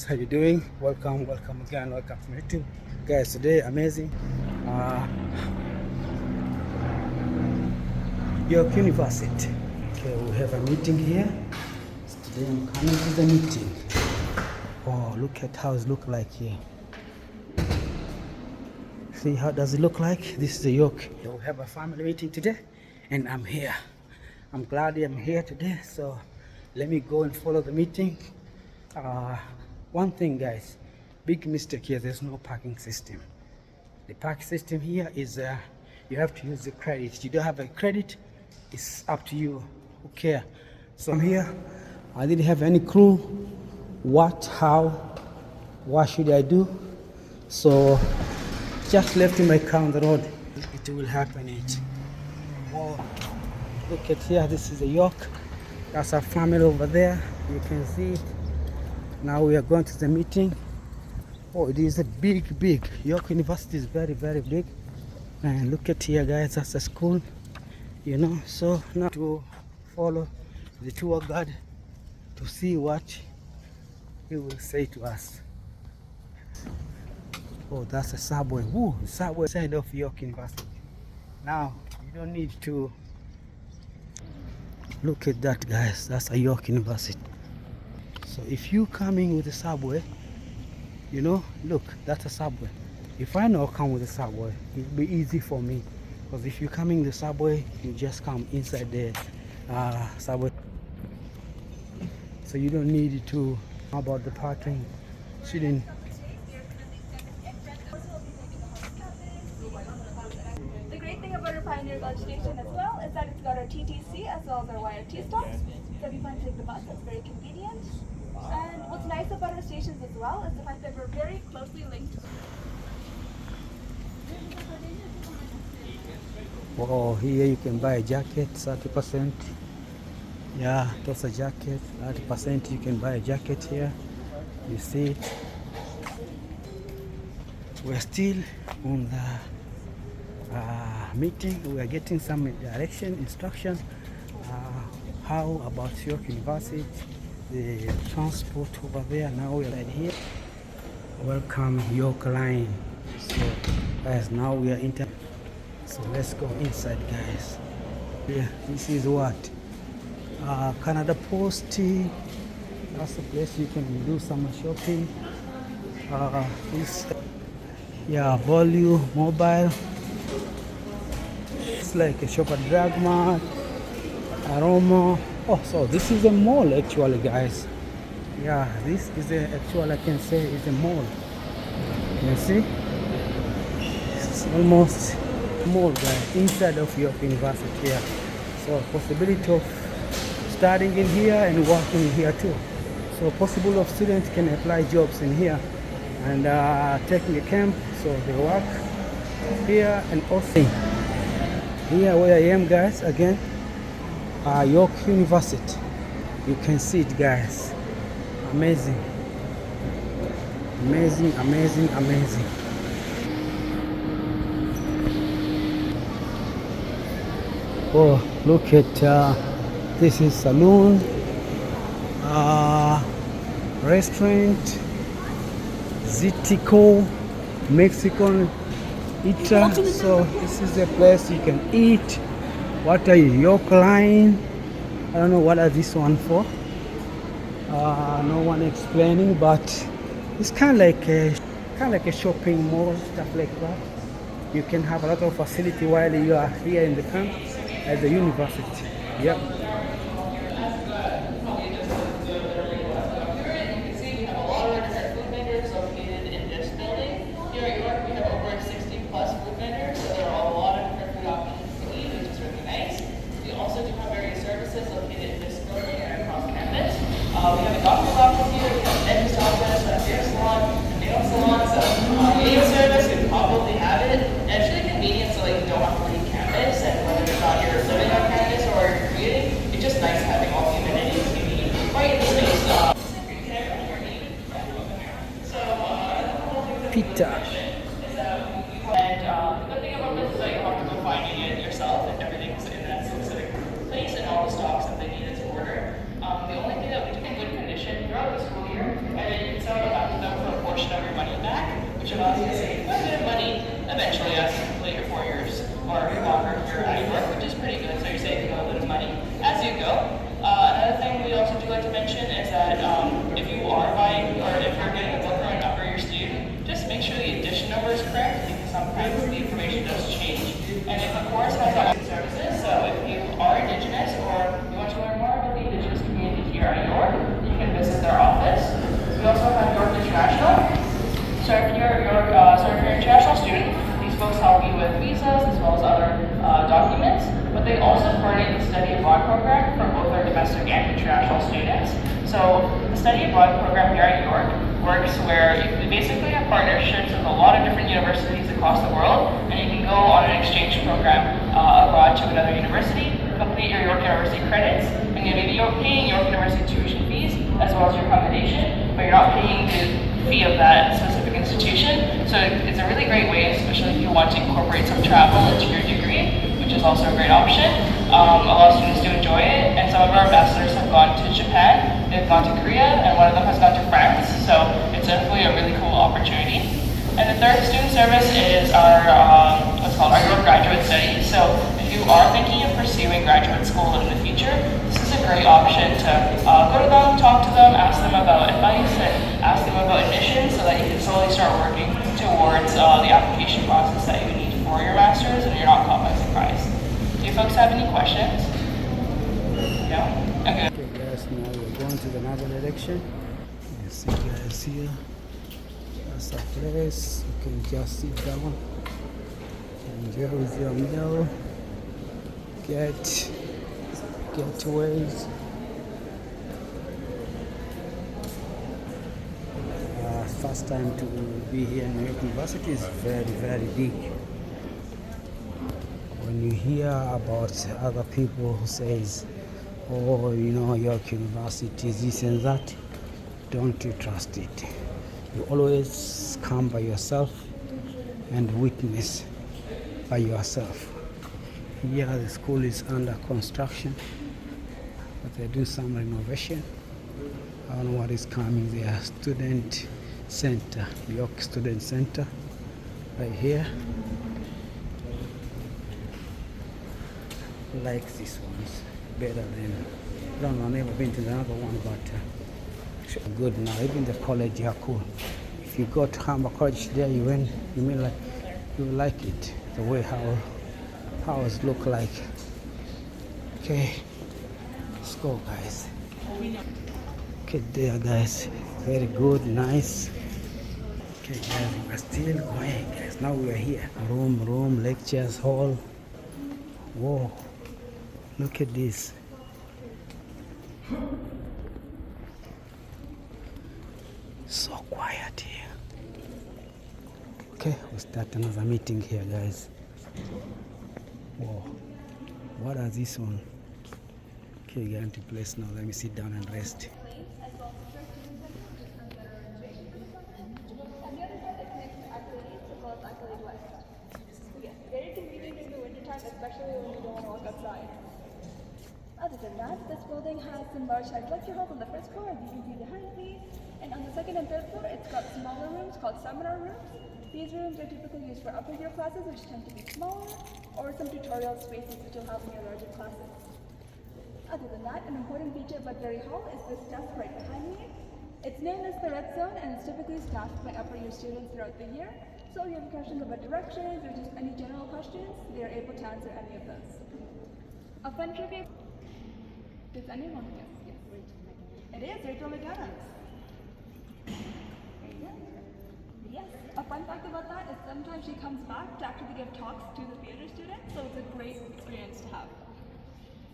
how you doing? Welcome again, welcome to YouTube. Guys, today amazing. York University. Okay, we have a meeting here. Today I'm coming to the meeting. Oh, look at how it looks like here. See how does it look like? This is the York. We have a family meeting today, and I'm here. I'm glad I'm here today. So let me go and follow the meeting. One thing, guys, big mistake here. There's no parking system. The park system here is you have to use the credit. You don't have a credit, it's up to you. Who care? So I'm here. I didn't have any clue what, how, what should I do. So just left my car on the road. It will happen. Oh, look at here. This is a York. That's our family over there. You can see it. Now we are going to the meeting. Oh, it is a big. York University is very big. And look at here, guys. That's a school. So now to follow the tour guide to see what he will say to us. Oh, that's a subway. Woo, subway side of York University. Now you don't need to look at that, guys. That's a York University. So if you coming with the subway, look, that's a subway. If I know come with the subway, it'll be easy for me. Because if you're coming the subway, you just come inside the subway. So you don't need to know about the parking. Shouldn't. The great thing about our Pioneer Lodge station as well is that it's got our TTC as well as our YRT stops. So if you plan to take the bus, that's very convenient. And what's nice about our stations as well is the fact that we're very closely linked. Oh, here you can buy a jacket, 30%. Yeah, that's a jacket, 30%. You can buy a jacket here. You see it. We're still on the meeting. We are getting some direction, instruction. How about York University, the transport over there. Now we're right here. Welcome York Line. So guys, now we are so let's go inside, guys. Yeah, this is what Canada Post. That's the place you can do some shopping. This, yeah, Volue Mobile. It's like a shop at Dragmart, Aroma. Oh, so this is a mall actually, guys. Yeah, this is I can say is a mall. You see, it's almost mall, guys, inside of York University here. So possibility of studying in here and working in here too. So possible of students can apply jobs in here and taking a camp, so they work here. And also here where I am, guys, again, York University. You can see it, guys. Amazing. Oh, look at this is saloon, restaurant, Zitico, Mexican eater. So this is a place you can eat. What are you, York Line? I don't know what are this one for. No one explaining, but it's kind of like a shopping mall, stuff like that. You can have a lot of facility while you are here in the campus at the university. Yep. We have a doctor's office here, we have a dentist office, a hair salon, a nail salon, so video service, we probably have it. And it's really convenient, so like you don't have to leave campus, and whether it's not you're living on campus or you're commuting, visas as well as other documents, but they also coordinate the study abroad program for both our domestic and international students. So the study abroad program here at York works where we basically have partnerships with a lot of different universities across the world, and you can go on an exchange program abroad to another university, complete your York University credits, and you're paying York University tuition fees as well as your accommodation, but you're not paying the fee of that specific institution. So it's a really great way, especially if you want to incorporate some travel into your degree, which is also a great option. A lot of students do enjoy it, and some of our ambassadors have gone to Japan, they've gone to Korea, and one of them has gone to France. So it's definitely a really cool opportunity. And the third student service is our what's called our York Graduate Studies. So if you are thinking of pursuing graduate school in the future, this is a great option to go to them, talk to them, ask them about advice, and ask them about admissions so that you can slowly start working towards the application process that you need for your master's and you're not caught by surprise. Do you folks have any questions? No? Okay. Okay guys, now we're going to another direction. You see guys here. That's a place. You can just sit down. Enjoy with your meal. Get getaways. First time to be here in New York University is very, very big. When you hear about other people who says, oh, you know, York University is this and that, don't you trust it. You always come by yourself and witness by yourself. Here the school is under construction, but they do some renovation. I don't know what is coming there. Student Center, York Student Center, right here. Like this one's better than, I don't know, I've never been to another one, but good now. Even the college are cool. If you go to Humber College there, you like it, the way how it look like. Okay, let's go guys. Okay, there guys, very good, nice. Okay guys, we're still going guys. Now we are here. Room, lectures hall. Whoa, look at this. So quiet here. Okay, we'll start another meeting here guys. Whoa, what are this one? Okay, get into place now. Let me sit down and rest. Very convenient in the wintertime, especially when you don't want to walk outside. Other than that, this building has some large-sized lecture halls on the first floor, as you can see behind me. And on the second and third floor, it's got smaller rooms called seminar rooms. These rooms are typically used for upper year classes, which tend to be smaller, or some tutorial spaces which will help in your larger classes. Other than that, an important feature of Budberry Hall is this desk right behind me. It's known as the Red Zone, and it's typically staffed by upper year students throughout the year. So if you have questions about directions or just any general questions, they are able to answer any of those. A fun trivia. Does anyone guess? Yes. It is Rachel McAdams. Yes. A fun fact about that is sometimes she comes back to actually give talks to the theater students, so it's a great experience to have.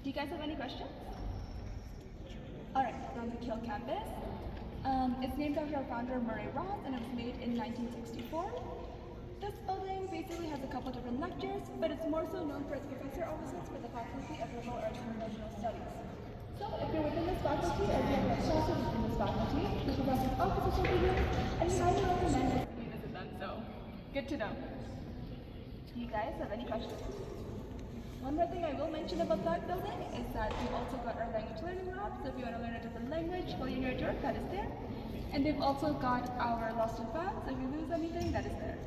Do you guys have any questions? Alright, we're on the Kiel campus. It's named after our founder Murray Roth, and it was made in 1964. This building basically has a couple different lectures, but it's more so known for its professor offices for the Faculty of Liberal Arts and Professional Studies. So if you're within this faculty or you have classes within this faculty, the professor's offices will be here, and we highly recommend it you visit them, so good to know. Do you guys have any questions? One more thing I will mention about that building is that we've also got our language learning lab, so if you want to learn a different language while you're at York, that is there. And they've also got our lost and found, so if you lose anything, that is there.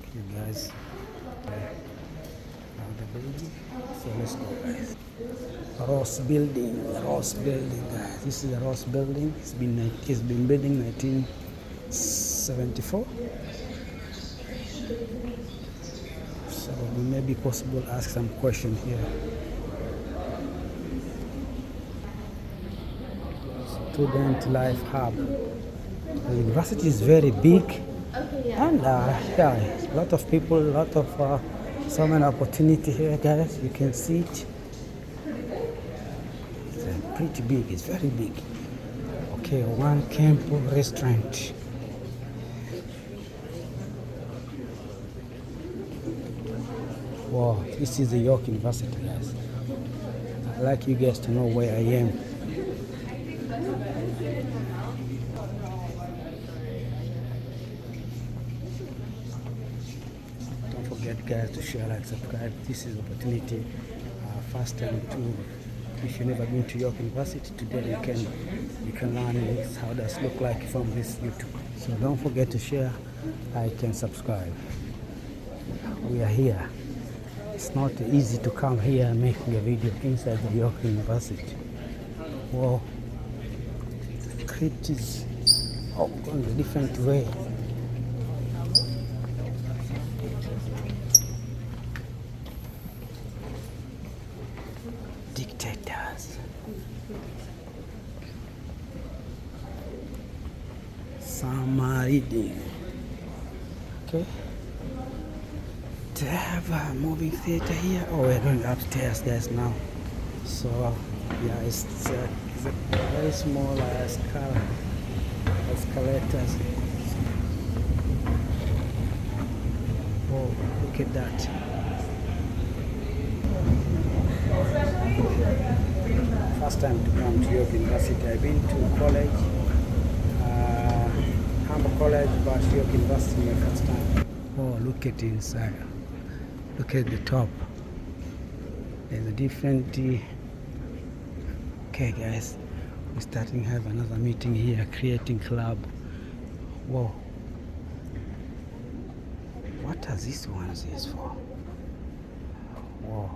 Okay guys, now the building, so let's go guys. Ross building guys. This is the Ross building. It's been built in 1974. So we may be possible to ask some question here. Student Life Hub. The university is very big. Okay, yeah. And yeah, a lot of people, a lot of so many opportunity here, guys. You can see it. It's pretty big. It's very big. Okay, One Camp Restaurant. Wow, this is the York University, guys. I'd like you guys to know where I am. Don't forget, guys, to share, like, subscribe. This is opportunity. First time to, if you've never been to York University, today you can learn how does look like from this YouTube. So don't forget to share, like, and subscribe. We are here. It's not easy to come here and make a video inside the York University. Wow, it is going a different way. Dictators. Samaridin. Okay. To have a movie theater here. Oh, we're going upstairs, guys, now. So yeah, it's a very small escalators. Oh, look at that. First time to come to York University. I've been to college, Humber College, but York University my first time. Oh, look at inside. Look at the top. There's a different. Okay, guys, we're starting to have another meeting here, creating club. Whoa. What are these ones is for? Whoa.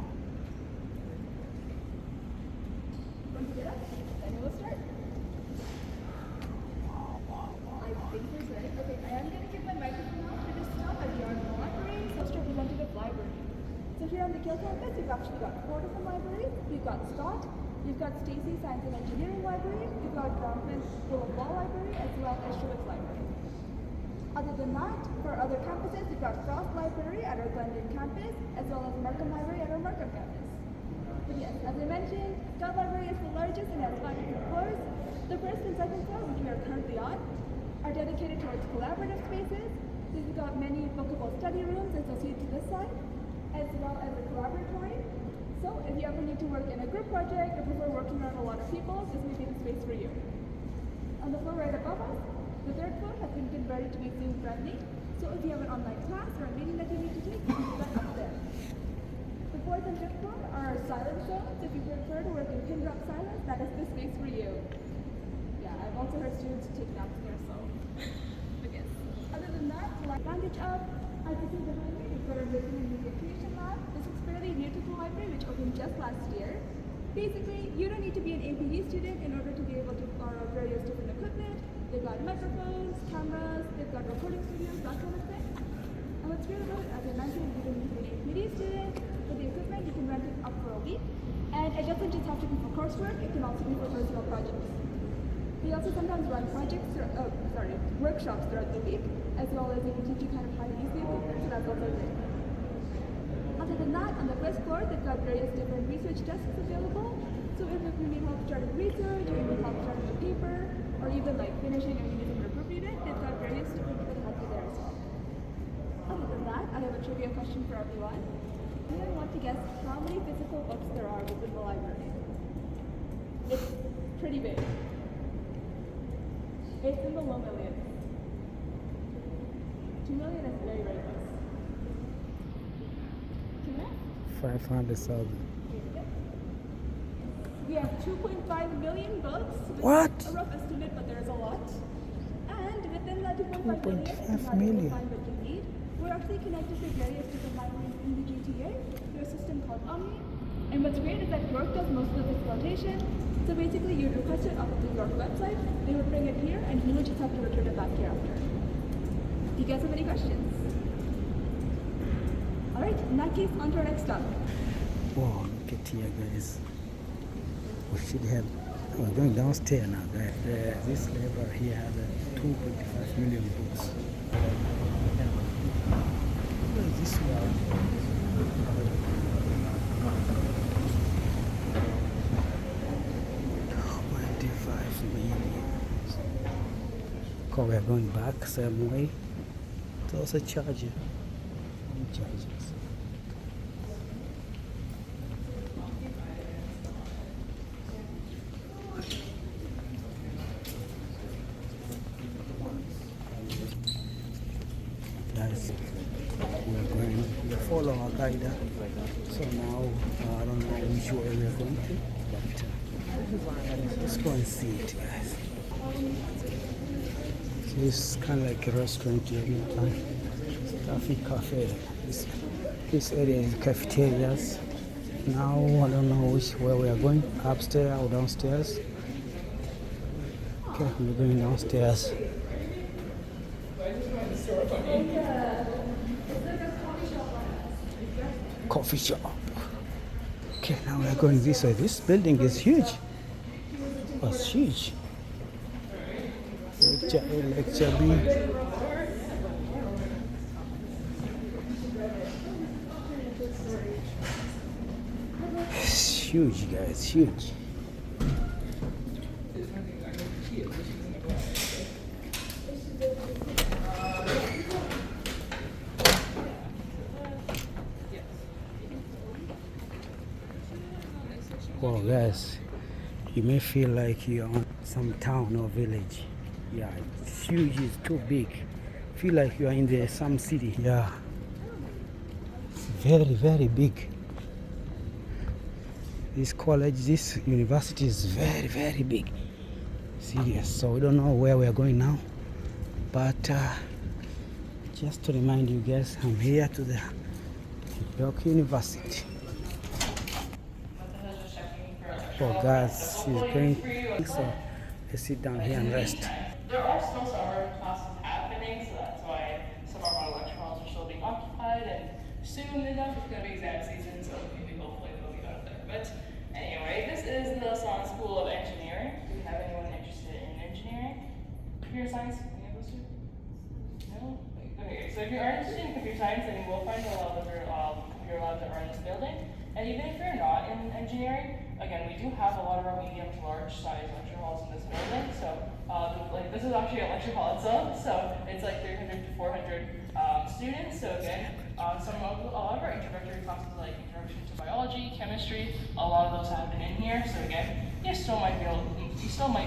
So here on the Gill campus, you've actually got 4 different libraries. You've got Scott, you've got Stacy Science and Engineering Library, you've got Bronfman Bullock Law Library, as well as Schwitz Library. Other than that, for other campuses, you've got Frost Library at our Glendon campus, as well as Markham Library at our Markham campus. But yes, as I mentioned, Scott Library is the largest and has 5 different floors. The first and second floor, which we are currently on, are dedicated towards collaborative spaces. So you've got many bookable study rooms associated to this side, as well as a collaboratory. So if you ever need to work in a group project or prefer working around a lot of people, this may be the space for you. On the floor right above us, the third floor has been converted to be Zoom friendly. So if you have an online class or a meeting that you need to take, you can do that up there. The fourth and fifth floor are our silence zones. If you prefer to work in pin drop silence, that is the space for you. Yeah, I've also heard students take naps there, so. But yes. Other than that, the advantage of, as you see behind me, we've got our Written and Media Creation Lab. This is fairly new to the library, which opened just last year. Basically, you don't need to be an APD student in order to be able to borrow various different equipment. They've got microphones, cameras, they've got recording studios, that kind of thing. And what's great about it, as I mentioned, you don't need to be an APD student. For the equipment, you can rent it up for a week. And it doesn't just have to be for coursework, it can also be for personal projects. We also sometimes run workshops throughout the week, as well as we can teach you kind of how to use the equipment, so that's also great. Other than that, on the first floor, they've got various different research desks available. So if you need help starting research, or you need help starting a paper, or even like finishing or you need some proofread it, they've got various different people to help you there as well. Other than that, I have a trivia question for everyone. Anyone want to guess how many physical books there are within the library? It's pretty big. It's in the low millions. 2 million is very, very close. 2 million? 500,000. We have 2.5 million books. What? A rough estimate, but there's a lot. And within that 2.5 million, 2.5 million. find what you need. We're actually connected to various different libraries in the GTA through a system called Omni. And what's great is that York does most of the facilitation. So basically, you'd request it off of the York website, they would bring it here, and you would just have to return it back here after. Do you guys have any questions? Alright, in that case, on to our next stop. Whoa, look at here, guys. We should have. We're going downstairs now. This library here has 2.5 million books. What is this one? 25 minutes. Okay, we are going back same way. It's also charger. Charges. Guys, we follow our guide. So now I don't know which way we are going to, but let's go and see it, guys. So it's kind of like a restaurant here, Coffee Cafe. This area is cafeterias. Now I don't know which way we are going, upstairs or downstairs. Okay, we're going downstairs. Coffee shop. Okay, now we're going this way. This building is huge. Oh, it's huge. Lecture B. It's huge, guys, huge. Well, guys, you may feel like you're on some town or village. Yeah, it's huge, it's too big. Feel like you are in some city. Yeah, it's very, very big. This college, this university is very, very big. Serious. So we don't know where we are going now, but just to remind you guys, I'm here to the York University. Oh, guys, she's going. So let's sit down here and rest. There are still summer classes happening, so that's why some of our lecture halls are still being occupied, and soon enough it's going to be exam season, so maybe hopefully they'll be out there. But anyway, this is the Salon School of Engineering. Do you have anyone interested in engineering? Computer science? Any of those two? No? Okay, so if you're interested in computer science, then you will find a lot of other computer labs that are in this building. And even if you're not in engineering, again, we do have a lot of our medium to large size lecture halls in this building. So, like this is actually a lecture hall itself. So it's like 300 to 400 students. So again, a lot of our introductory classes like introduction to biology, chemistry, a lot of those happen in here. So again, you still might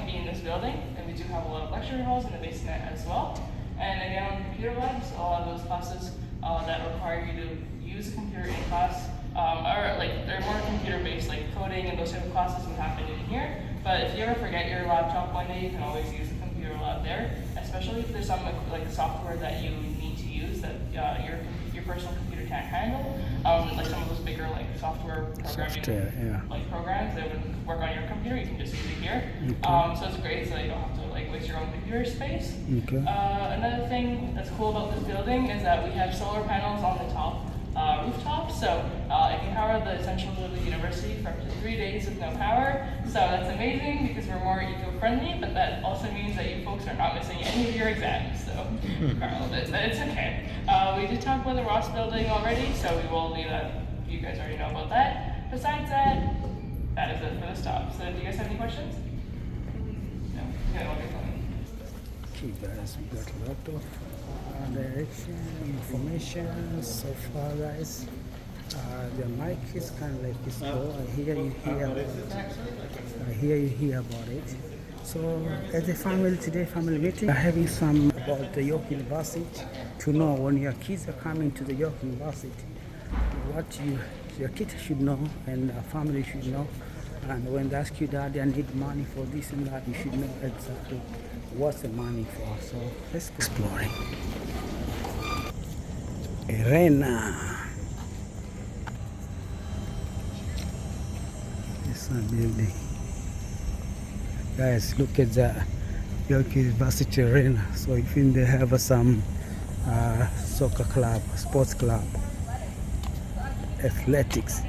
be in this building, and we do have a lot of lecture halls in the basement as well. And again, on computer labs, a lot of those classes that require you to use a computer in class. Or like they're more computer-based, like coding and those type of classes would happen in here. But if you ever forget your laptop one day, you can always use the computer lab there. Especially if there's some like software that you need to use that your personal computer can't handle. Like some of those bigger like software programming like programs that would work on your computer, you can just use it here. Okay. So it's great, so you don't have to like waste your own computer space. Okay. Another thing that's cool about this building is that we have solar panels on the top. Rooftop, so it can power the essentials of the university for up to 3 days with no power. So that's amazing because we're more eco-friendly, but that also means that you folks are not missing any of your exams. So it's okay. We did talk about the Ross building already, so we will leave that. You guys already know about that. Besides that, that is it for the stop. So do you guys have any questions? No? Okay, I'll get going. Okay, guys, we got a lot of direction, information so far, guys. The mic is kind of like this. I hear you hear about it. I hear you hear about it. So as a family today, family meeting, we're having some about the York University to know when your kids are coming to the York University, what your kids should know and the family should know. And when they ask you, Daddy, I need money for this and that, you should know exactly what's the money for. So let's go exploring. Arena. This one building. Guys, look at the York University Arena. So even they have some soccer club, sports club, athletics.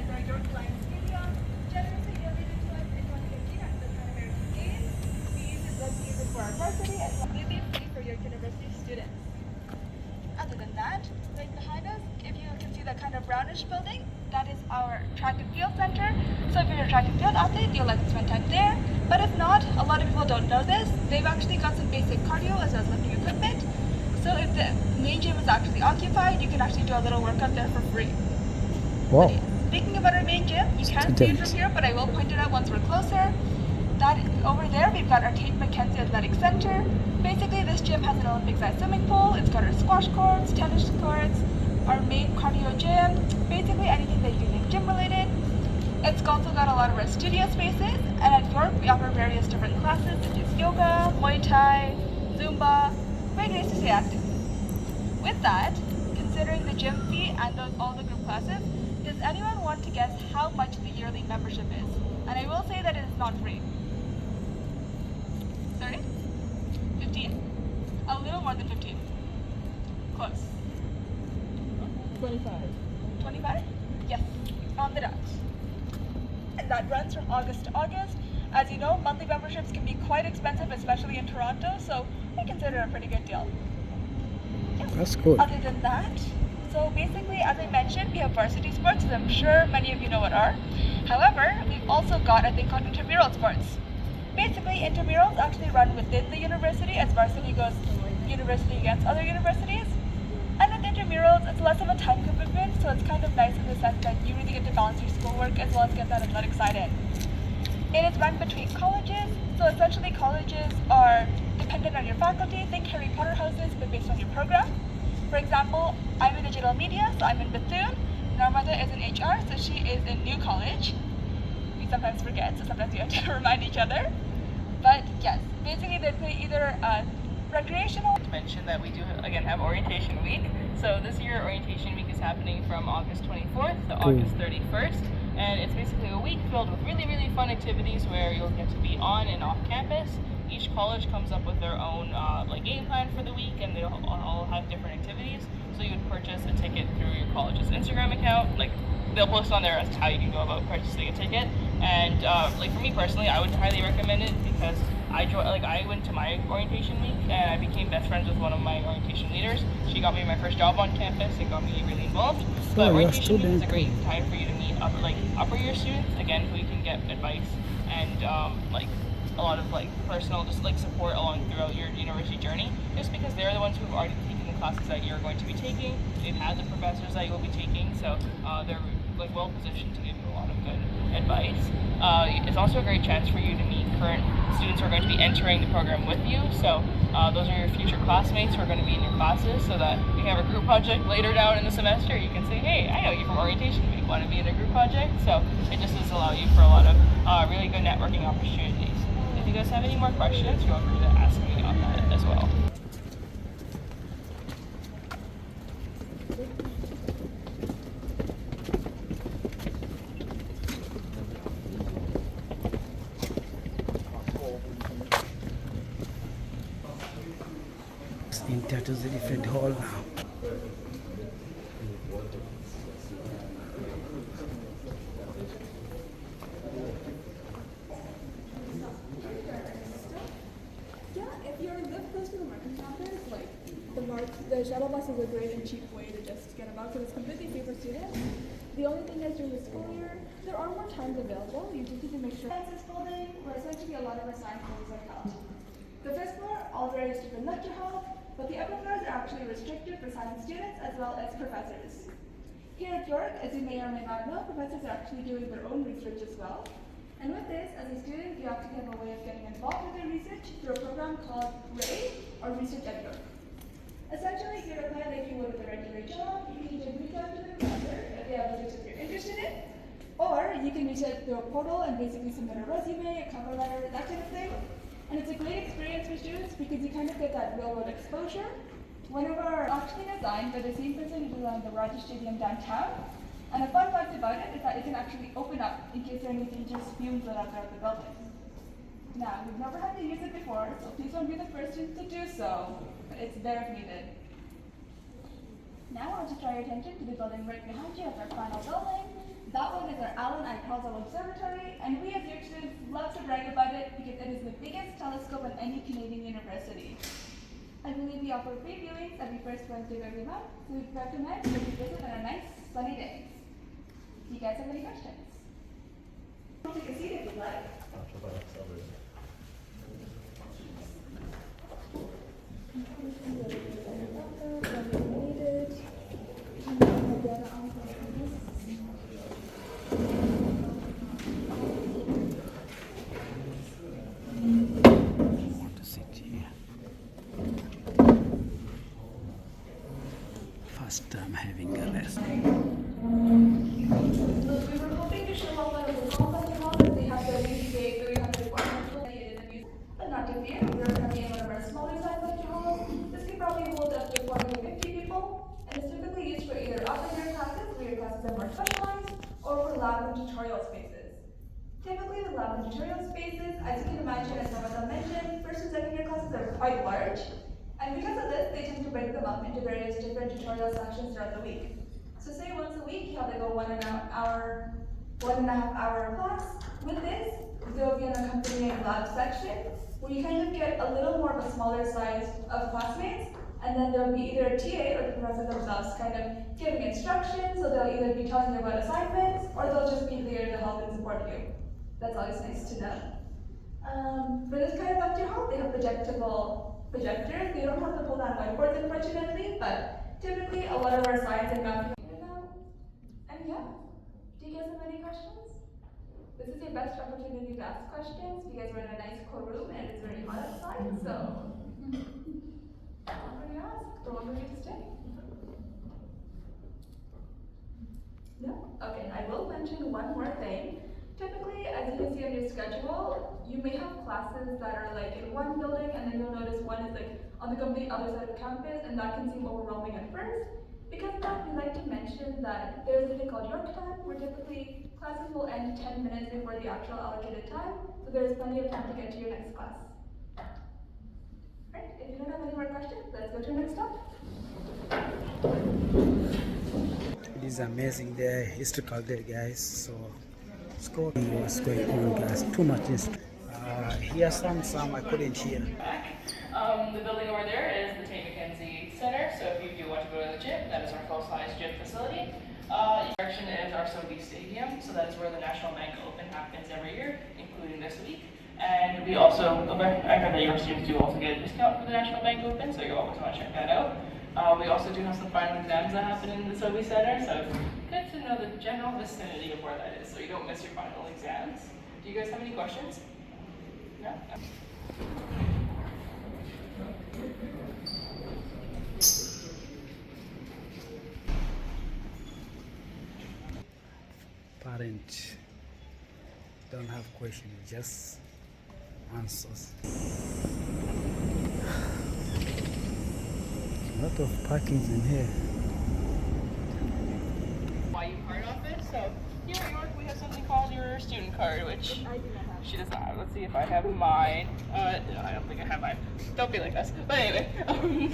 that, right behind us, if you can see that kind of brownish building, that is our track and field center. So if you're a track and field athlete, you'll like to spend time there. But if not, a lot of people don't know this. They've actually got some basic cardio as well as lifting equipment. So if the main gym is actually occupied, you can actually do a little workout there for free. Wow. Speaking about our main gym, you can't see it from here, but I will point it out once we're closer. That over there, we've got our Tate McKenzie Athletic Center. Basically, this gym has an Olympic-sized swimming pool. It's got our squash courts, tennis courts, our main cardio gym, basically anything that you think gym-related. It's also got a lot of our studio spaces, and at York, we offer various different classes such as yoga, Muay Thai, Zumba. Very nice to stay active. With that, considering the gym fee and all the group classes, does anyone want to guess how much the yearly membership is? And I will say that it is not free. 30? 15? A little more than 15. Close. 25. 25? Yes, on the dot. And that runs from August to August. As you know, monthly memberships can be quite expensive, especially in Toronto, so I consider it a pretty good deal. Yes. That's good. Other than that, so basically, as I mentioned, we have varsity sports, as I'm sure many of you know what are. However, we've also got a thing called intramural sports. Basically, intramurals actually run within the university as varsity goes university against other universities. And with intramurals, it's less of a time commitment, so it's kind of nice in the sense that you really get to balance your schoolwork as well as get that athletic side in. It is run between colleges, so essentially colleges are dependent on your faculty. Think Harry Potter houses, but based on your program. For example, I'm in digital media, so I'm in Bethune. Narmada is in HR, so she is in New College. We sometimes forget, so sometimes we have to remind each other. But yes, basically they play either recreational. To mention that we do again have orientation week. So this year orientation week is happening from August 24th to August 31st, and it's basically a week filled with really fun activities where you'll get to be on and off campus. Each college comes up with their own game plan for the week, and they'll all have different activities. So you would purchase a ticket through your college's Instagram account. Like they'll post on there as to how you can go about purchasing a ticket. And like for me personally, I would highly recommend it because I went to my orientation week and I became best friends with one of my orientation leaders. She got me my first job on campus and got me really involved. But orientation week is a great time for you to meet upper year students again who you can get advice and a lot of personal support throughout your university journey, just because they're the ones who've already taken the classes that you're going to be taking. They've had the professors that you will be taking, so they're well positioned to give you a lot of good advice. It's also a great chance for you to meet current students who are going to be entering the program with you. So those are your future classmates who are going to be in your classes, so that if you have a group project later down in the semester, you can say, hey, I know you from orientation week, want to be in a group project? So it just does allow you for a lot of really good networking opportunities. If you guys have any more questions, feel free to ask me on that as well. Enter to the different hall now. If you're live close to the marketing campus, the shuttle bus is a great and cheap way to just get about because it's completely free for students. The only thing is during the school year, there are more times available. You just need to make sure. Sciences building, where essentially a lot of our science classes are held. The first floor, all various different lecture halls, but the upper floors are actually restricted for science students as well as professors. Here at York, as you may or may not know, professors are actually doing their own research as well. And with this, as a student, you actually have a way of getting involved with their research through a program called RAY, or Research at York. Essentially, if you apply like you would with a regular job, you can either reach out to the professor if they have a research you're interested in, or you can reach out through a portal and basically submit a resume, a cover letter, that kind of thing. And it's a great experience for students because you kind of get that real-world exposure. One of our actually designed by the same person who designed the Rogers Stadium downtown. And the fun fact about it is that it can actually open up in case there are any dangerous fumes that are throughout the building. Now, we've never had to use it before, so please don't be the first to do so, but it's there if needed. Now I'll just draw your attention to the building right behind you as our final building. That one is our Allen I. Caldwell Observatory, and we as York students love to brag about it because it is the biggest telescope in any Canadian university. I believe we offer free viewings every first Wednesday of every month, so we'd recommend that you visit on a nice sunny day. Do you guys have any questions? Take a seat if you'd like. Want to sit here. First time having a rest. We were hoping to show off one of the small festival that they have the UCA 300 but not to fear, we are currently in one of our smaller size lecture halls. This can probably hold up to 40 to 50 people, and is typically used for either operator classes, where your classes are more specialized, or for lab and tutorial spaces. Typically, the lab and tutorial spaces, as you can imagine, as Samantha mentioned, first and second year classes are quite large, and because of this, they tend to break them up into various different tutorial sections throughout the week. So say once a week, you have like a 1.5 hour class. With this, there will be an accompanying lab section where you kind of get a little more of a smaller size of classmates, and then there'll be either a TA or the professor themselves kind of giving instructions, so they'll either be telling you about assignments, or they'll just be there to help and support you. That's always nice to know. For this kind of lecture hall, they have projectable projectors. They don't have to pull down whiteboards, unfortunately, but typically a lot of our science and math. And yeah, do you guys have any questions? This is your best opportunity to ask questions because we're in a nice cool room and it's very hot outside, so I'm going to ask. Don't want me to stay? No? Okay, I will mention one more thing. Typically, as you can see on your schedule, you may have classes that are like in one building, and then you'll notice one is like on the complete other side of campus, and that can seem overwhelming at first. Because of that, we like to mention that there's a thing called York time, where typically classes will end 10 minutes before the actual allocated time, so there's plenty of time to get to your next class. Alright, if you don't have any more questions, let's go to your next stop. It is amazing day, historical day, guys. So let's go. What's going on, guys? Too much history. Hear some I couldn't hear. The building over there is the Tate McKenzie Center, so if you do want to go to the gym, that is our full-size gym facility. Direction is our Sobe Stadium, so that is where the National Bank Open happens every year, including this week. And we also, I know that your students do also get a discount for the National Bank Open, so you always want to check that out. We also do have some final exams that happen in the Sobe Center, so it's good to know the general vicinity of where that is, so you don't miss your final exams. Do you guys have any questions? No? Parent don't have questions, just answers. A lot of parkings in here. YU card office. So here at York, we have something called your student card, which she does not have. Let's see if I have mine. No, I don't think I have mine. Don't be like us. But anyway,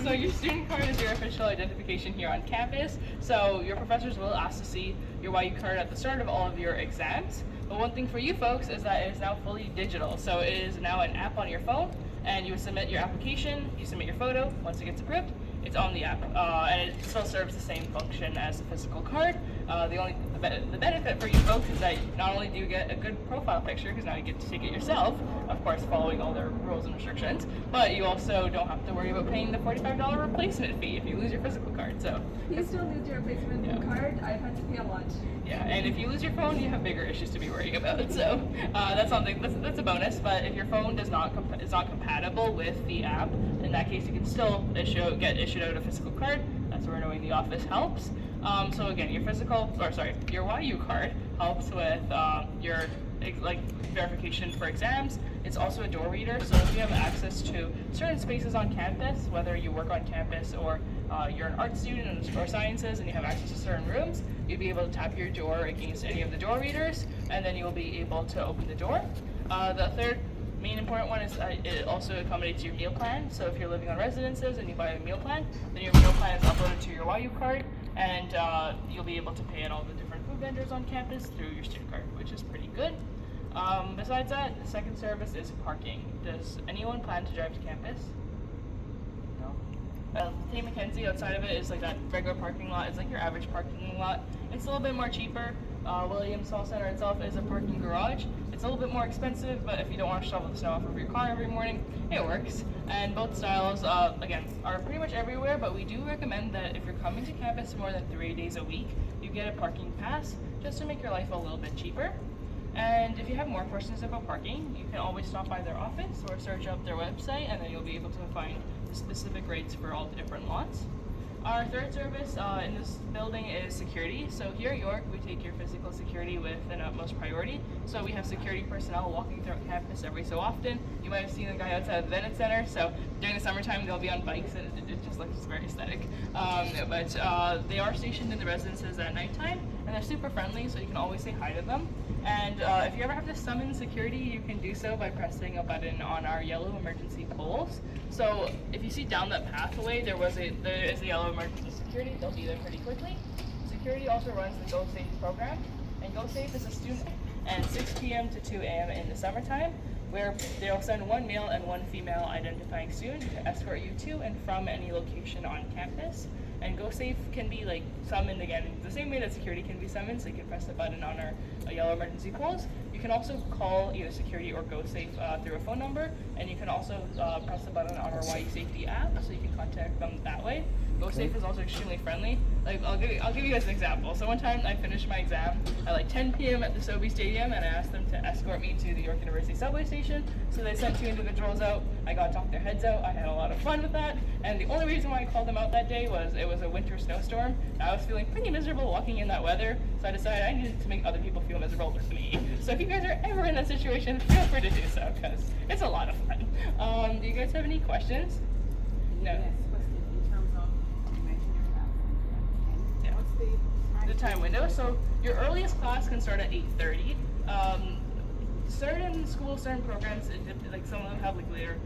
so your student card is your official identification here on campus. So your professors will ask to see your YU card at the start of all of your exams. But one thing for you folks is that it is now fully digital. So it is now an app on your phone, and you submit your application, you submit your photo. Once it gets approved, it's on the app, and it still serves the same function as the physical card. The benefit for you folks is that not only do you get a good profile picture, because now you get to take it yourself, of course following all their rules and restrictions, but you also don't have to worry about paying the $45 replacement fee if you lose your physical card. So You still lose your replacement card. I've had to pay a lot. yeah, and if you lose your phone, you have bigger issues to be worrying about. So that's something that's a bonus. But if your phone is not compatible with the app, in that case, you can still get issued out a physical card. That's where knowing the office helps. So again, your YU card helps with your verification for exams. It's also a door reader, so if you have access to certain spaces on campus, whether you work on campus or you're an art student or sciences and you have access to certain rooms, you'll be able to tap your door against any of the door readers, and then you'll be able to open the door. The third main important one is it also accommodates your meal plan. So if you're living on residences and you buy a meal plan, then your meal plan is uploaded to your YU card, and you'll be able to pay at all the different food vendors on campus through your student card, which is pretty good. Besides that, the second service is parking. Does anyone plan to drive to campus? No? St. Mackenzie, outside of it, is like that regular parking lot. It's like your average parking lot. It's a little bit more cheaper. Williams Hall Center itself is a parking garage. It's a little bit more expensive, but if you don't want to shovel the snow off of your car every morning, it works. And both styles, again, are pretty much everywhere, but we do recommend that if you're coming to campus more than 3 days a week, you get a parking pass just to make your life a little bit cheaper. And if you have more questions about parking, you can always stop by their office or search up their website, and then you'll be able to find the specific rates for all the different lots. Our third service in this building is security. So here at York, we take your physical security with an utmost priority. So we have security personnel walking throughout campus every so often. You might have seen the guy outside of the Bennett Center. So during the summertime, they'll be on bikes, and it just looks very aesthetic. But they are stationed in the residences at nighttime, and they're super friendly, so you can always say hi to them. And if you ever have to summon security, you can do so by pressing a button on our yellow emergency poles. So if you see down that pathway, there is a yellow emergency security. They'll be there pretty quickly. Security also runs the Go Safe program, and Go Safe is a student and 6 p.m. to 2 a.m. in the summertime, where they'll send one male and one female identifying student to escort you to and from any location on campus. And Go Safe can be like summoned again the same way that security can be summoned, so you can press the button on our yellow emergency poles. You can also call either security or Go Safe through a phone number, and you can also press the button on our YU Safety app, so you can contact them that way. Go Safe is also extremely friendly. Like I'll give you guys an example. So one time I finished my exam at like 10 p.m. at the Sobe Stadium, and I asked them to escort me to the York University subway station. So they sent 2 individuals out. I got to talk their heads out. I had a lot of fun with that. And the only reason why I called them out that day was it was a winter snowstorm. And I was feeling pretty miserable walking in that weather. So I decided I needed to make other people feel miserable with me. So if you guys are ever in that situation, feel free to do so, because it's a lot of fun. Do you guys have any questions? No. Yes, in terms of, you mentioned your class. Yeah. What's The time window. So your earliest class can start at 8:30. Certain schools, certain programs, like some of them have like later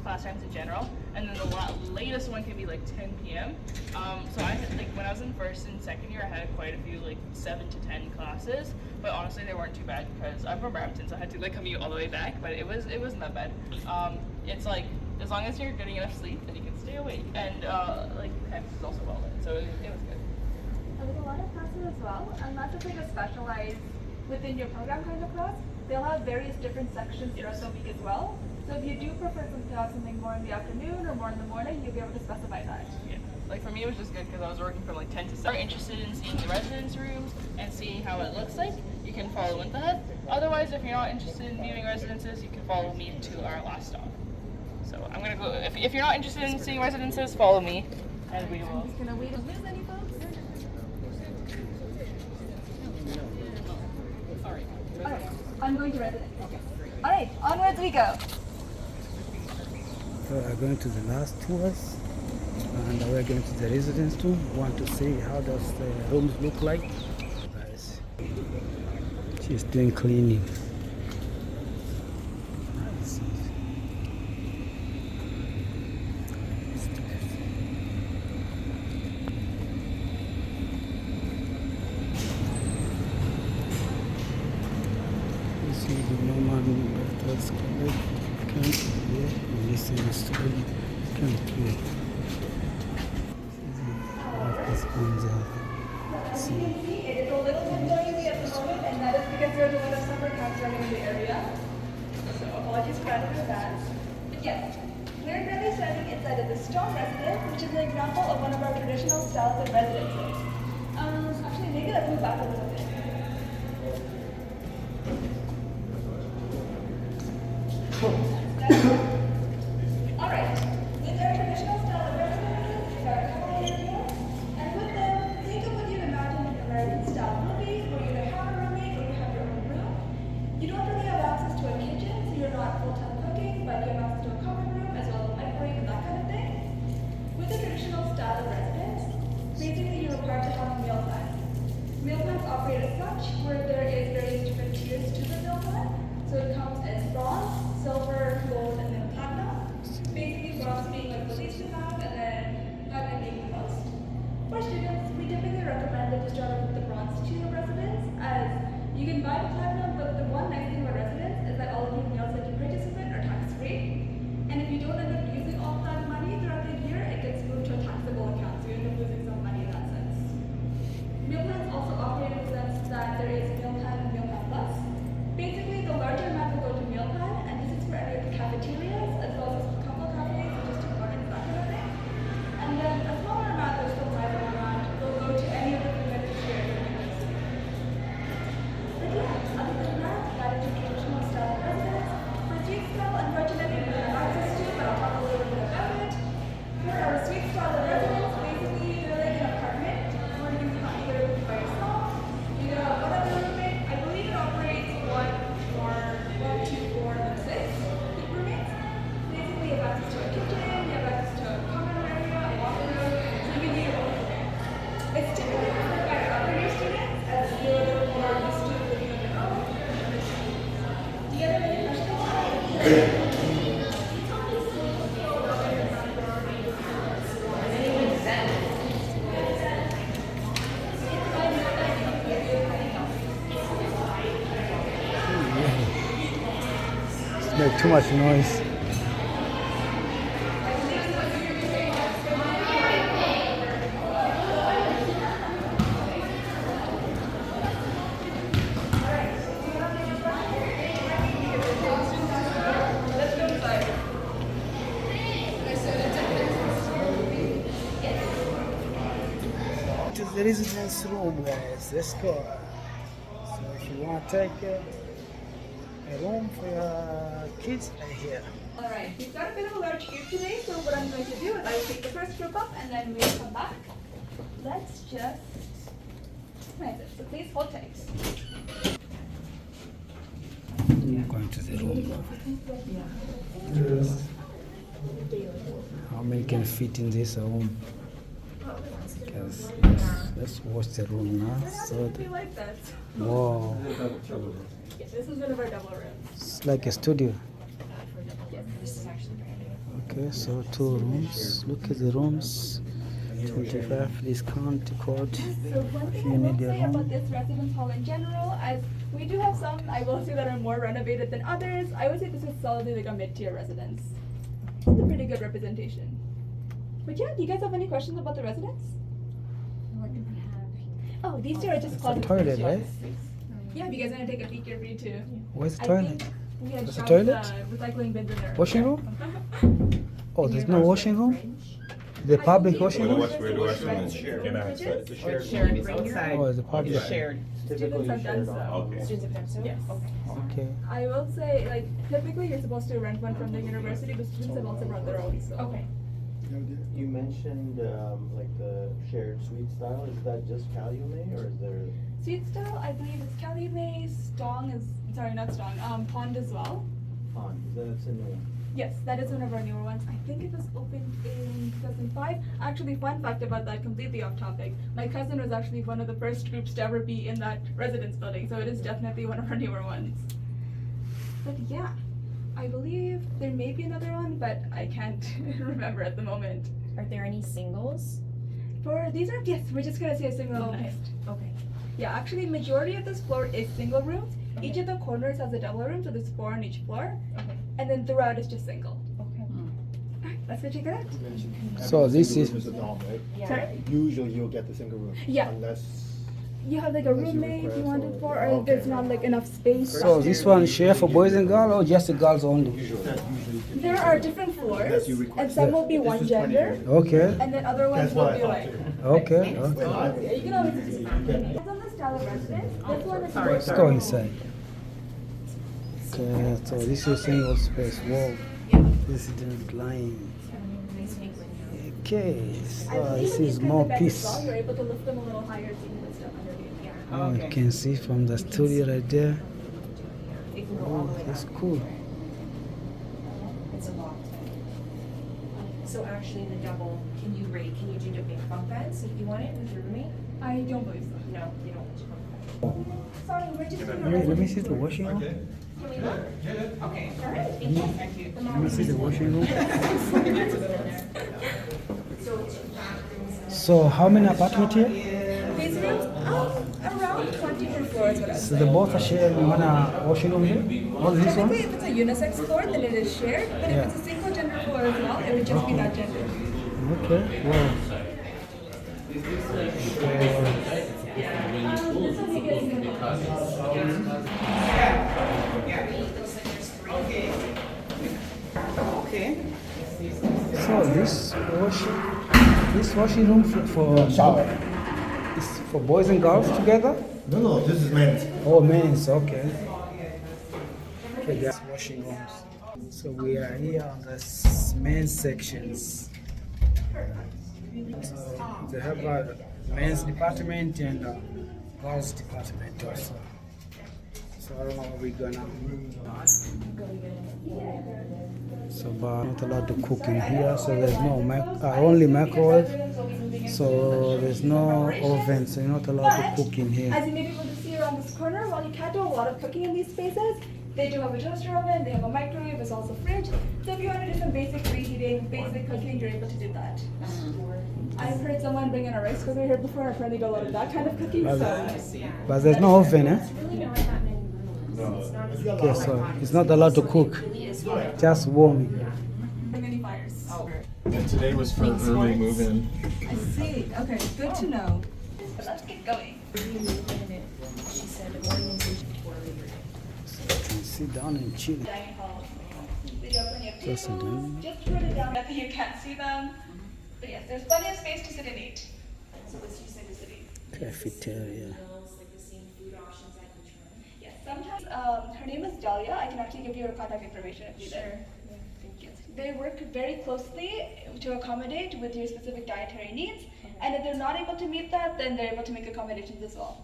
class times in general, and then the latest one can be like 10 p.m. So I had, like when I was in first and second year, I had quite a few like 7 to 10 classes, but honestly they weren't too bad because I'm from Brampton, so I had to like commute all the way back, but it wasn't that bad. It's like as long as you're getting enough sleep, then you can stay awake, and like the campus is also well lit, so it was good. And with a lot of classes as well, unless it's like a specialized within your program kind of class, they'll have various different sections throughout the week as well. So if you do prefer to have something more in the afternoon or more in the morning, you'll be able to specify that. Yeah, like for me it was just good because I was working from like 10 to 7. If you're interested in seeing the residence rooms and seeing how it looks like, you can follow into that. Otherwise, if you're not interested in viewing residences, you can follow me to our last stop. So I'm gonna go, if you're not interested in seeing residences, follow me and we will. I'm just gonna wait and lose any folks. Alright, I'm going to residence. Okay. Alright, onwards we go. We are going to the last tours, and we are going to the residence room. We want to see how does the rooms look like. Guys, she's doing cleaning. Nice. You see the Norman Bertels College camp here, and this is the student camp here. This is the As you can see, it is a little bit noisy at the moment, and that is because there's a lot of summer camps running in the area. So apologies for that. But yes, we're currently standing inside of the Stone Residence, which is an example of one of our traditional styles of residences. Actually, maybe let's move back a little bit. Alright, with our traditional style of residences is our common area, and with them, think of what you'd imagine an American style movie, where you either have a roommate or you have your own room. You don't really have access to a kitchen, so you're not full-time cooking, but you have access to a common room as well as a microwave and that kind of thing. With the traditional style of residence, basically you're required to have a meal plan. Meal plans operate as such, where there is various different tiers to the meal plan. So it comes as bronze, silver, gold, and then platinum. Basically, bronze being like the least amount, and then platinum being the most. For students, we typically recommend that you start off with the bronze tier of residence, as you can buy the platinum, but the one nice thing about residence is that all of your meals that you purchase with it are tax-free. And if you don't end up using all that money throughout the year, it gets Make too much noise. To the residence room, guys. Let's go. So if you want to take a room for your kids, right here. Alright, we've got a bit of a large group today, so what I'm going to do is I will take the first group up and then we'll come back. Let's just organize it. So please hold tight. I'm going to the room now. How many can fit in this room? Because let's watch the room now. So We like that. wow, Yeah, this is one of our double rooms. it's like a studio. Yes, this is actually brand new. Okay, so 2 rooms. Look at the rooms. 25 discount code. So one If thing you I will need a say about room. this residence hall in general, as we do have some, I will say, that are more renovated than others. I would say this is solidly like a mid-tier residence. It's a pretty good representation. But yeah, do you guys have any questions about the residence? What do we have? Oh, these two are just It's a closets. toilet, right? Yeah, if you guys want to take a peek, you're free to. Where's the I toilet? think we had There's a shoved, toilet? recycling bins in there. Washing room? Oh, there's no washing room? The public washing room? Where the washroom is shared. Or it's shared outside? Oh, it's a public. It's shared. Students have done so. Okay. Students have done so? Yes. Okay. Okay. I will say, like, typically you're supposed to rent one from the university, but students have also brought their own, so. Okay. You mentioned like the shared suite style. Is that just Calumet or is there? Suite style, I believe it's Calumet, Stong is, sorry, not Stong, Pond as well. Pond? That's a new one. Yes, that is one of our newer ones. I think it was opened in 2005. Actually, fun fact about that, completely off topic. My cousin was actually one of the first groups to ever be in that residence building, so it is definitely one of our newer ones. But yeah, I believe there may be another one, but I can't remember at the moment. Are there any singles? For these are, yes, we're just gonna say a single Okay. next. Okay. Yeah, actually, majority of this floor is single rooms. Okay. Each of the corners has a double room, so there's 4 on each floor, Okay. and then throughout it's just single. Okay. Alright, let's go check it out. So this is- the norm, right? Yeah. Sorry? Usually you'll get the single room. Yeah. Unless You have like a Unless you roommate you request want or- it for, or okay. if there's not like enough space. So this one share for boys and girls or just the girls only? There are different floors, Unless you and request. some will be one gender, Okay. and then other ones That's will what I be thought like. too. Okay. Okay. Yeah, you can always just. It's on the style of residence. This one is. Let's go inside. Okay, so this is single space wall. Resident line. Okay, I so believe this when you is turn more the bed as well, peace. you're able to lift them a little higher so you can put stuff underneath. Yeah. Oh, you can see from the studio right there. It can go all Oh, the way that's up. cool. It's a lot. So actually the double, can you do the big bunk beds if you want it with your roommate? I don't believe so. No, you don't want to bunk bed. Sorry, we're just. Let me see the washing room. Can we look? Okay. Alright. Thank you. Let me see the washing room. So 2 bathrooms. So how many apartments here? These rooms, around 20 per floor is what I would So say. the both are sharing one washing room here? All this one? Typically, if it's a unisex floor, then it is shared, but Yeah. if it's a single gender floor as well, it would just be that gender. Okay. Wow. This will be getting So this washing room for shower. is for boys and girls together? No, this is men's. Oh, men's, okay. Okay, that's washing rooms. So we are here on the men's sections. So they have a men's department and a girls department also. So I don't know what we're gonna. So but not allowed to cook in here. So there's no only microwave. So there's no oven. So you're not allowed to cook in here. As you may be able to see around this corner, while you can't do a lot of cooking in these spaces, they do have a toaster oven, they have a microwave, there's also a fridge. So if you want to do some basic reheating, basic cooking, you're able to do that. I've heard someone bring in a rice cooker here before, and apparently do a lot of that kind of cooking, so. But there's no oven, eh? Really not that many rooms. It's not as Okay, so hot it's as not it allowed to is, so cook. It really is hot. Just warm. Many fires. Oh. And today was for early move-in. I see. Okay, good to know. Let's get going. She said orientation for Labor Day. So you can sit down and chill. Dining hall. Video plenty of Just a tables. dining. Just put it down that you can't see them. But yes, there's plenty of space to sit and eat. So what you said is that Cafeteria. meals, like the same food options at each one. Yes, sometimes her name is Dahlia. I can actually give you her contact information if needed. Yeah, thank you. Yes, they work very closely to accommodate with your specific dietary needs. And if they're not able to meet that, then they're able to make accommodations as well.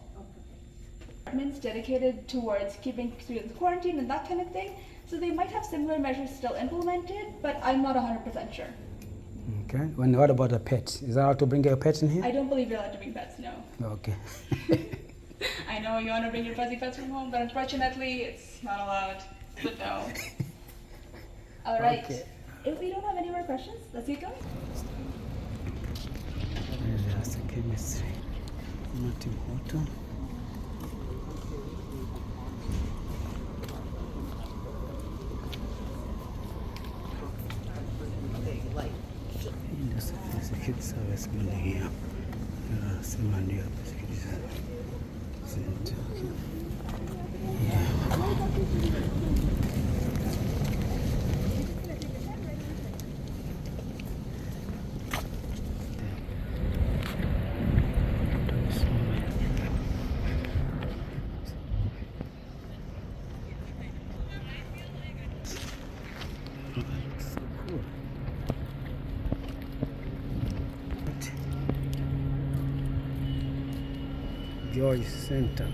Departments dedicated towards keeping students quarantined and that kind of thing. So they might have similar measures still implemented, but I'm not 100% sure. Okay. What about a pet? Is that allowed to bring your pet in here? I don't believe you're allowed to bring pets, no. Okay. I know you want to bring your fuzzy pets from home, but unfortunately, it's not allowed. But no. All right. Okay. If we don't have any more questions, let's get going. That's the chemistry. Martin Horton. Industry Security Service building here. Simandia Security Service Center. So cool. Joy Center.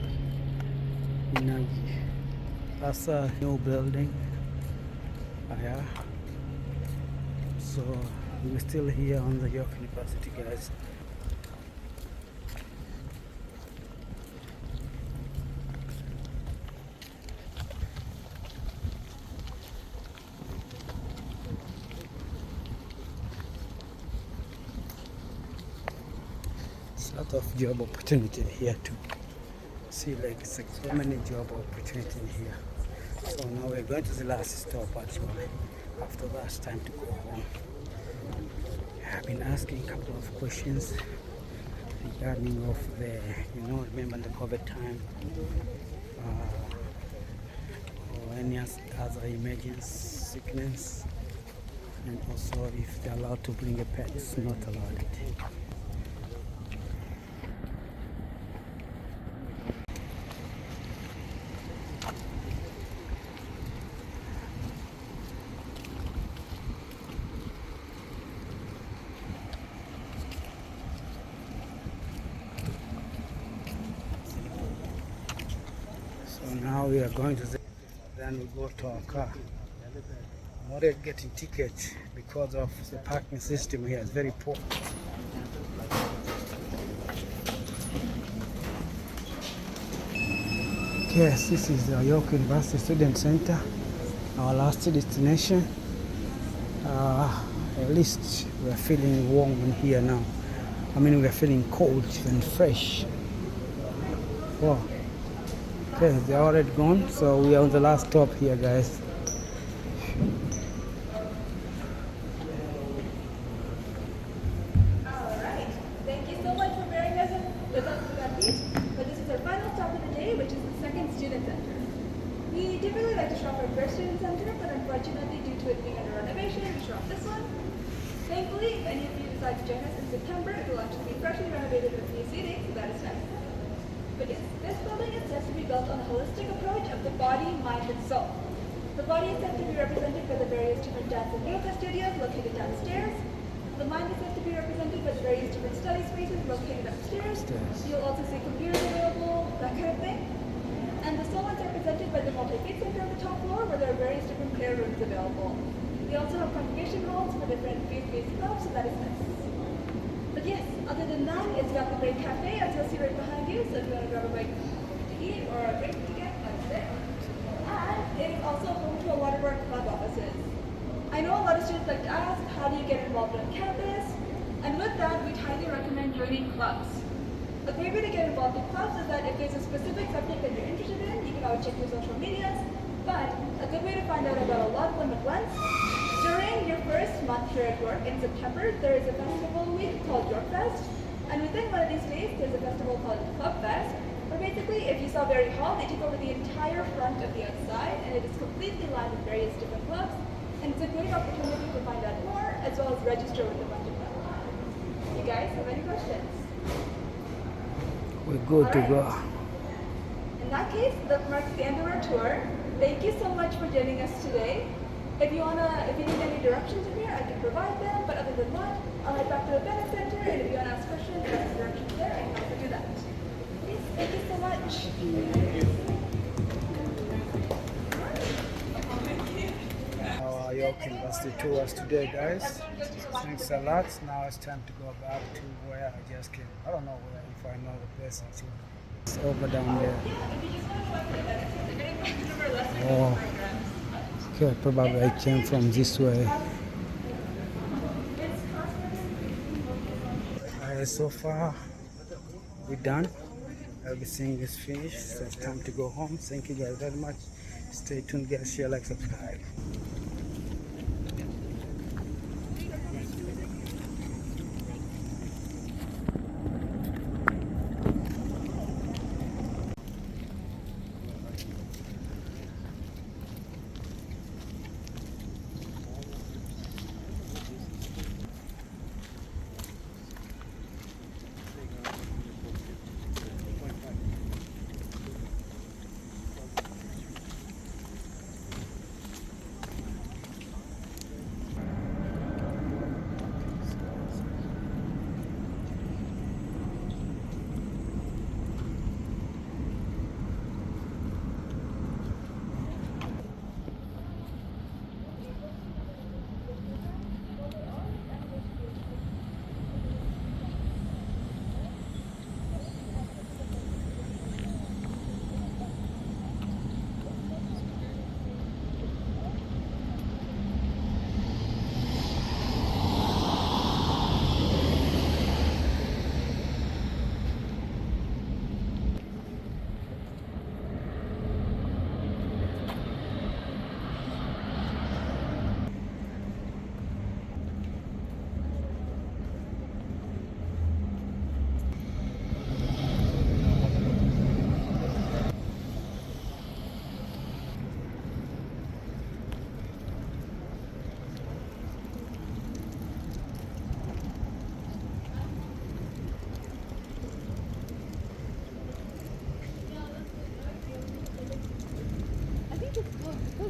Inagi. That's a new building. Yeah. So we're still here on the York University, guys. It's a lot of job opportunity here too. See, like it's like so many job opportunity in here. So now we're going to the last stop actually. After that, it's time to go home. I've been asking a couple of questions regarding of the, remember the COVID time, or any other emergency sickness, and also if they're allowed to bring a pet. It's not allowed. So now we are going to then we go to our car. I'm already getting tickets because of the parking system here is very poor. Yes, this is the York University Student Center, our last destination. At least we're feeling warm in here now. I mean, we're feeling cold and fresh. Wow. Okay, they're already gone, so we are on the last stop here, guys. Alright, thank you so much for bearing with us for that piece. But this is our final stop of the day, which is the second student center. We typically like to shop our first student center, but unfortunately, due to it being under renovation, we shop this one. Thankfully, if any of you decide to join us in September, it will actually be freshly renovated with new seating, so that is nice. But yes, this building is said to be built on a holistic approach of the body, mind, and soul. The body is said to be represented by the various different dance and yoga studios located downstairs. The mind is said to be represented by the various different study spaces located upstairs. You'll also see computers available, that kind of thing. And the soul is represented by the multi-faith center on the top floor, where there are various different prayer rooms available. We also have congregation halls for different faith-based clubs, so that is nice. But yes, other than that, it's got the great cafe, as you'll see right behind you, so if you want to grab a bite to eat or a drink to get, that's there. And it is also home to a lot of our club offices. I know a lot of students like to ask, how do you get involved on campus? And with that, we'd highly recommend joining clubs. A great way to get involved in clubs is that if there's a specific subject that you're interested in, you can always check your social medias. But a good way to find out about a lot of them at once, during your first month here at work in September, there is a festival week called Yorkfest. And within one of these days, there's a festival called Clubfest, where basically, if you saw Berry Hall, they take over the entire front of the outside, and it is completely lined with various different clubs. And it's a great opportunity to find out more, as well as register with a bunch of them. You guys have any questions? We're good to go. In that case, that marks the end of our tour. Thank you so much for joining us today. If you need any directions from here, I can provide them. But other than that, I'll head back to the Bennett Center. And if you want to ask questions, there's directions there. I can also do that. Please, thank you so much. Our York University tour was today, guys. Thanks a lot. Now it's time to go back to where I just came. I don't know where, if I know the place actually. It's over down there. Oh, okay, probably I came from this way. So far, we're done. Everything is finished, so it's time to go home. Thank you guys very much. Stay tuned, guys. Share, like, subscribe.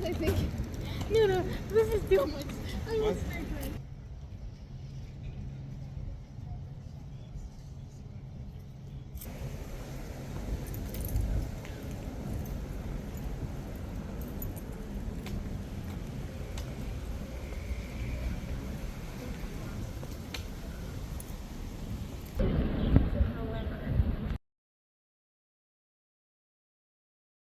I think, no, this is too much. I was